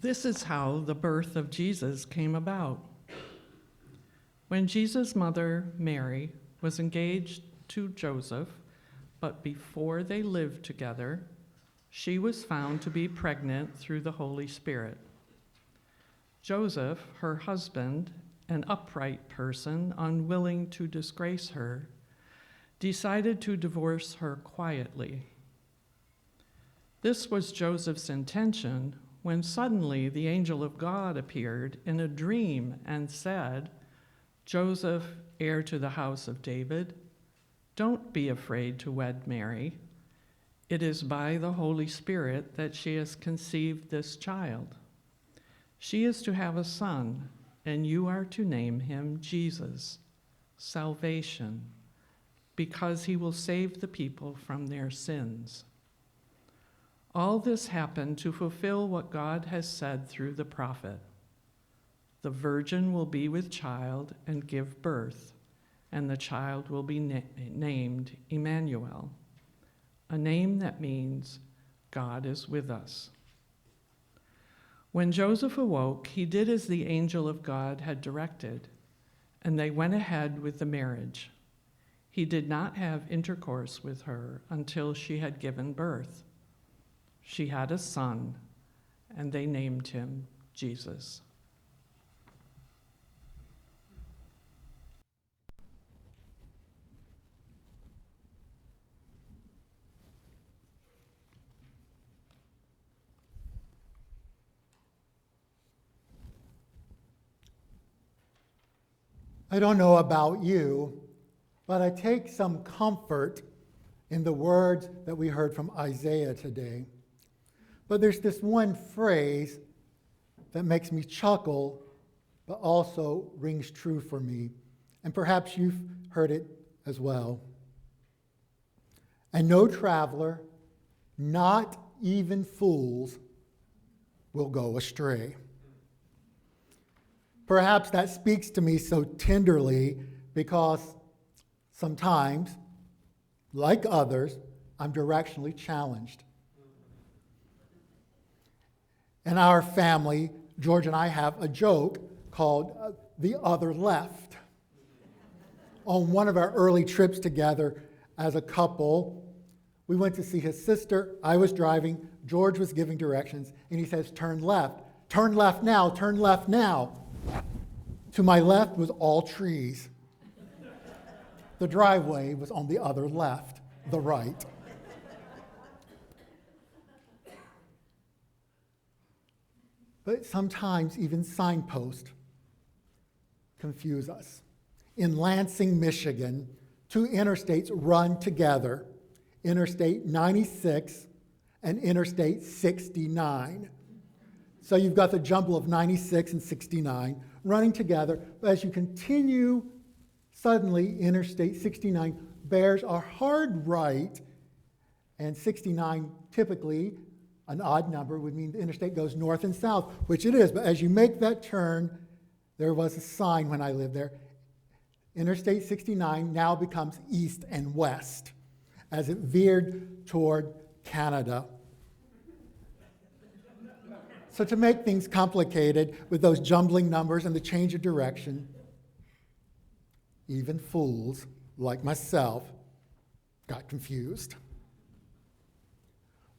This is how the birth of Jesus came about. When Jesus' mother, Mary, was engaged to Joseph, but before they lived together, she was found to be pregnant through the Holy Spirit. Joseph, her husband, an upright person, unwilling to disgrace her, decided to divorce her quietly. This was Joseph's intention when suddenly the angel of God appeared in a dream and said, "Joseph, heir to the house of David, don't be afraid to wed Mary. It is by the Holy Spirit that she has conceived this child. She is to have a son, and you are to name him Jesus, salvation, because he will save the people from their sins." All this happened to fulfill what God has said through the prophet. The virgin will be with child and give birth, and the child will be named Emmanuel, a name that means God is with us. When Joseph awoke, he did as the angel of God had directed, and they went ahead with the marriage. He did not have intercourse with her until she had given birth. She had a son, and they named him Jesus. I don't know about you, but I take some comfort in the words that we heard from Isaiah today. But there's this one phrase that makes me chuckle, but also rings true for me. And perhaps you've heard it as well. And no traveler, not even fools, will go astray. Perhaps that speaks to me so tenderly because sometimes, like others, I'm directionally challenged. In our family, George and I have a joke called the other left. On one of our early trips together as a couple, we went to see his sister. I was driving. George was giving directions, and he says, "Turn left. Turn left now. Turn left now." To my left was all trees. The driveway was on the other left, the right. But sometimes even signposts confuse us. In Lansing, Michigan, two interstates run together, Interstate 96 and Interstate 69. So you've got the jumble of 96 and 69 running together, but as you continue, suddenly Interstate 69 bears a hard right, and 69 typically, an odd number, would mean the interstate goes north and south, which it is, but as you make that turn, there was a sign when I lived there. Interstate 69 now becomes east and west as it veered toward Canada. So to make things complicated with those jumbling numbers and the change of direction, even fools like myself got confused.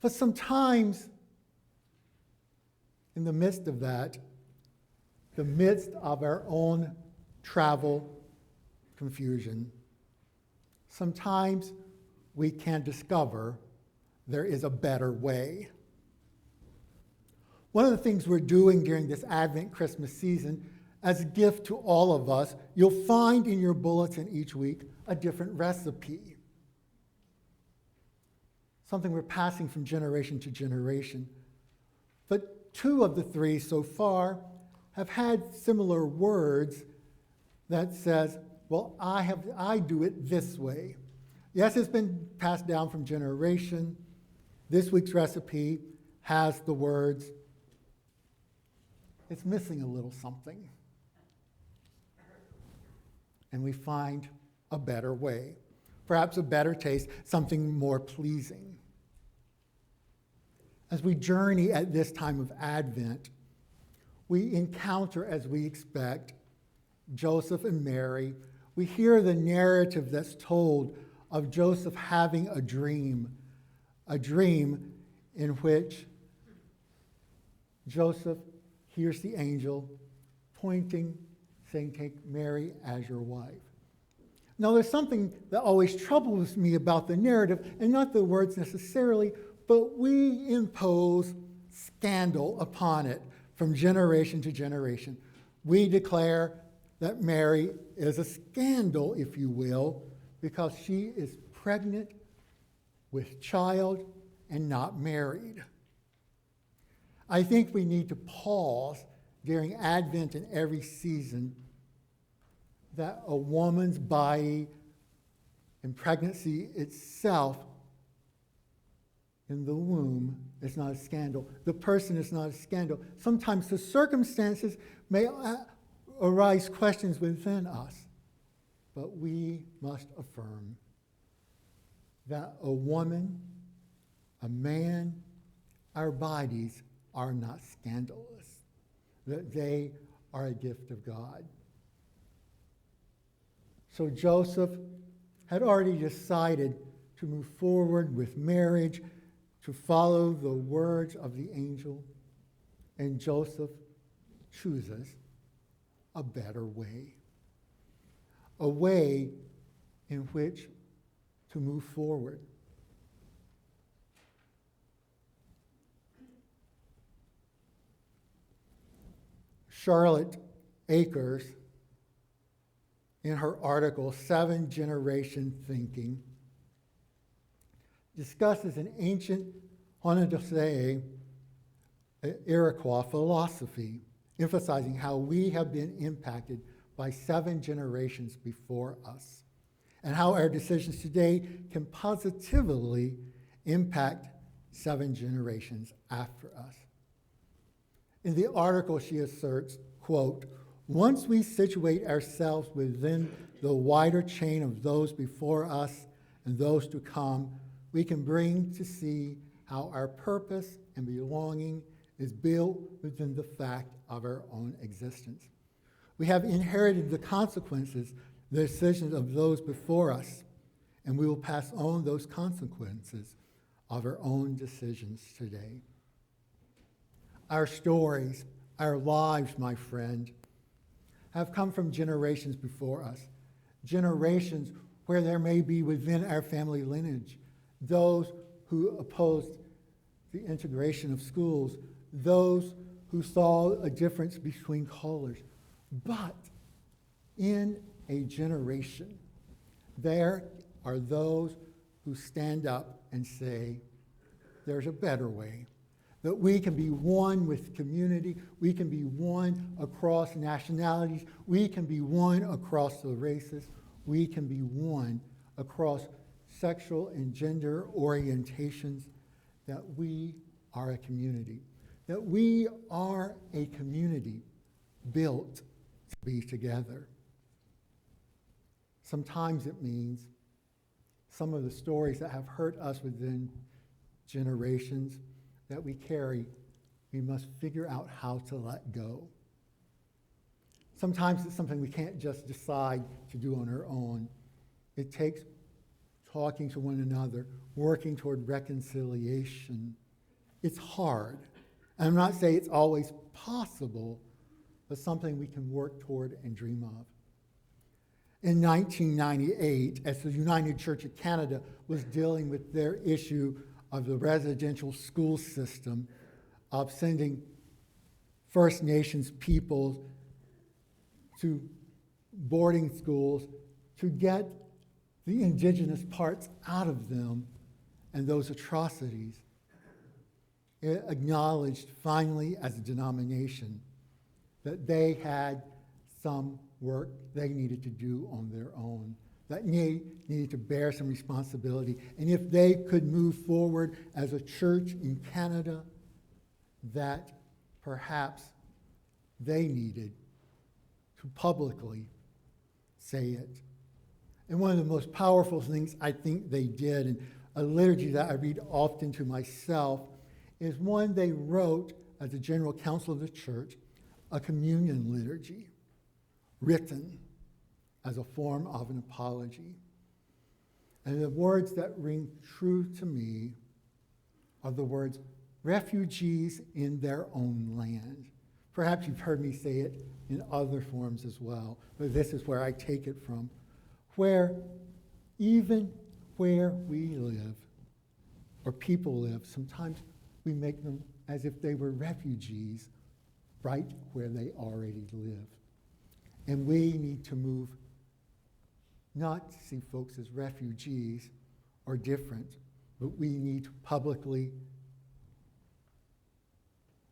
But sometimes, in the midst of that, the midst of our own travel confusion, sometimes we can discover there is a better way. One of the things we're doing during this Advent Christmas season, as a gift to all of us, you'll find in your bulletin each week a different recipe. Something we're passing from generation to generation. But two of the three so far have had similar words that says, well, I do it this way. Yes, it's been passed down from generation. This week's recipe has the words, it's missing a little something. And we find a better way, perhaps a better taste, something more pleasing. As we journey at this time of Advent, we encounter, as we expect, Joseph and Mary. We hear the narrative that's told of Joseph having a dream in which Joseph hears the angel pointing, saying, "Take Mary as your wife." Now, there's something that always troubles me about the narrative, and not the words necessarily, but we impose scandal upon it from generation to generation. We declare that Mary is a scandal, if you will, because she is pregnant with child and not married. I think we need to pause during Advent and every season that a woman's body and pregnancy itself in the womb is not a scandal. The person is not a scandal. Sometimes the circumstances may arise questions within us, but we must affirm that a woman, a man, our bodies are not scandalous, that they are a gift of God. So Joseph had already decided to move forward with marriage, to follow the words of the angel, and Joseph chooses a better way, a way in which to move forward. Charlotte Akers, in her article, 7 Generation Thinking, discusses an ancient Haudenosaunee Iroquois philosophy, emphasizing how we have been impacted by 7 generations before us, and how our decisions today can positively impact 7 generations after us. In the article, she asserts, quote, "Once we situate ourselves within the wider chain of those before us and those to come, we can bring to see how our purpose and belonging is built within the fact of our own existence. We have inherited the consequences, the decisions of those before us, and we will pass on those consequences of our own decisions today." Our stories, our lives, my friend, have come from generations before us, generations where there may be within our family lineage those who opposed the integration of schools, those who saw a difference between colors. But in a generation, there are those who stand up and say, there's a better way, that we can be one with community, we can be one across nationalities, we can be one across the races, we can be one across sexual and gender orientations, that we are a community, that we are a community built to be together. Sometimes it means some of the stories that have hurt us within generations that we carry, we must figure out how to let go. Sometimes it's something we can't just decide to do on our own. It takes talking to one another, working toward reconciliation. It's hard. And I'm not saying it's always possible, but something we can work toward and dream of. In 1998, as the United Church of Canada was dealing with their issue of the residential school system, of sending First Nations people to boarding schools to get the indigenous parts out of them and those atrocities, it acknowledged finally as a denomination that they had some work they needed to do on their own, that needed to bear some responsibility. And if they could move forward as a church in Canada, that perhaps they needed to publicly say it. And one of the most powerful things I think they did, and a liturgy that I read often to myself, is one they wrote as the General Council of the Church a communion liturgy written as a form of an apology. And the words that ring true to me are the words, refugees in their own land. Perhaps you've heard me say it in other forms as well, but this is where I take it from. Where even where we live, or people live, sometimes we make them as if they were refugees right where they already live. And we need to move not to see folks as refugees or different, but we need to publicly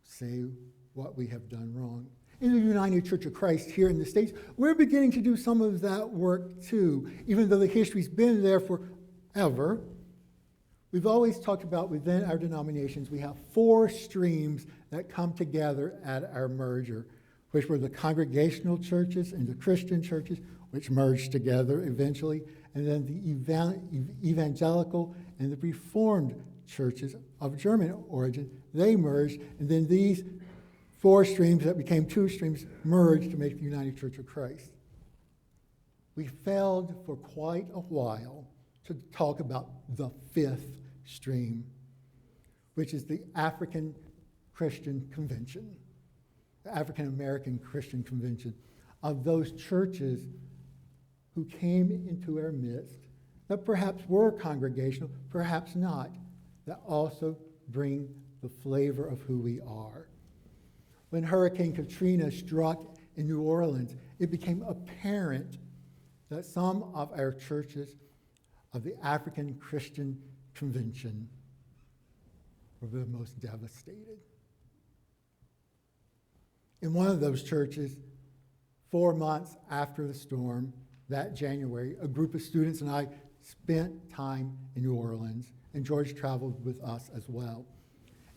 say what we have done wrong. In the United Church of Christ here in the States, we're beginning to do some of that work too, even though the history's been there forever. We've always talked about within our denominations, we have 4 streams that come together at our merger, which were the congregational churches and the Christian churches, which merged together eventually, and then the evangelical and the Reformed churches of German origin, they merged, and then these 4 streams that became 2 streams merged to make the United Church of Christ. We failed for quite a while to talk about the 5th stream, which is the African Christian Convention, the African American Christian Convention, of those churches who came into our midst that perhaps were congregational, perhaps not, that also bring the flavor of who we are. When Hurricane Katrina struck in New Orleans, it became apparent that some of our churches of the African Christian Convention were the most devastated. In one of those churches, 4 months after the storm, that January, a group of students and I spent time in New Orleans, and George traveled with us as well.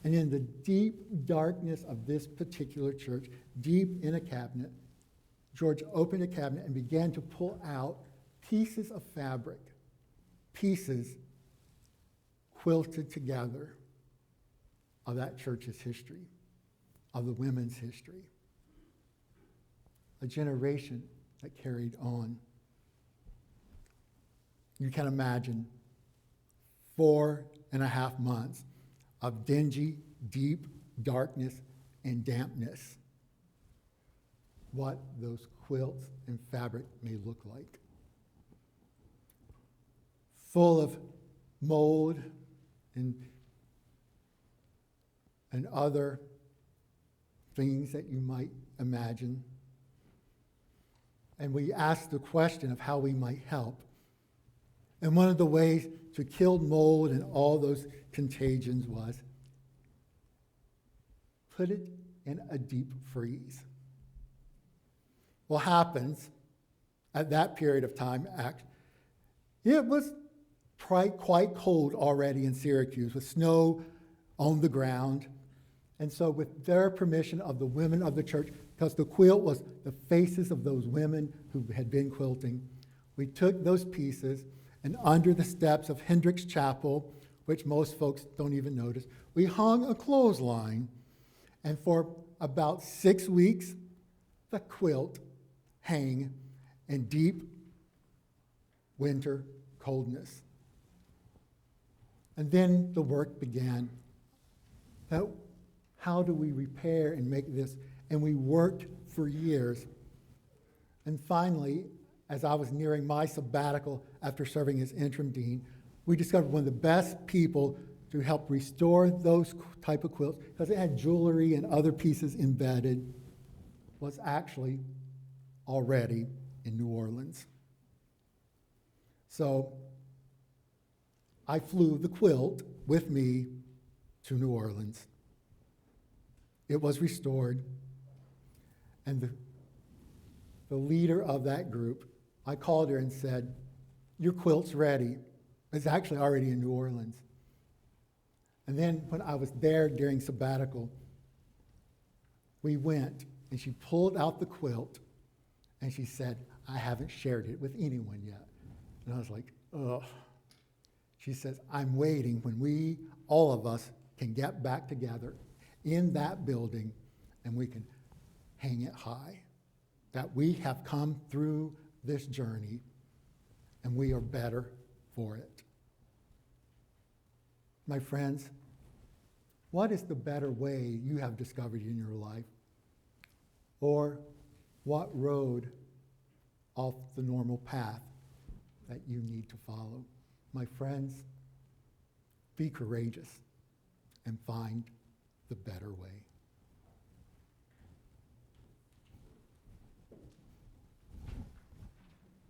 And in the deep darkness of this particular church, deep in a cabinet, George opened a cabinet and began to pull out pieces of fabric, pieces quilted together of that church's history, of the women's history. A generation that carried on. You can imagine 4.5 months of dingy, deep darkness and dampness, what those quilts and fabric may look like. Full of mold and other things that you might imagine. And we asked the question of how we might help. And one of the ways to kill mold and all those contagions was put it in a deep freeze. What happens at that period of time, it was quite cold already in Syracuse with snow on the ground. And so with their permission of the women of the church, because the quilt was the faces of those women who had been quilting, we took those pieces and under the steps of Hendrick's Chapel, which most folks don't even notice, we hung a clothesline. And for about 6 weeks, the quilt hang in deep winter coldness. And then the work began. How do we repair and make this? And we worked for years. And finally, as I was nearing my sabbatical after serving as interim dean, we discovered one of the best people to help restore those type of quilts, because it had jewelry and other pieces embedded, was actually already in New Orleans. So I flew the quilt with me to New Orleans. It was restored, and the leader of that group, I called her and said, "Your quilt's ready." It's actually already in New Orleans. And then when I was there during sabbatical, we went, and she pulled out the quilt, and she said, "I haven't shared it with anyone yet." And I was like, ugh. She says, "I'm waiting when all of us can get back together in that building, and we can hang it high, that we have come through this journey and we are better for it. My friends, what is the better way you have discovered in your life? Or what road off the normal path that you need to follow? My friends, be courageous and find the better way.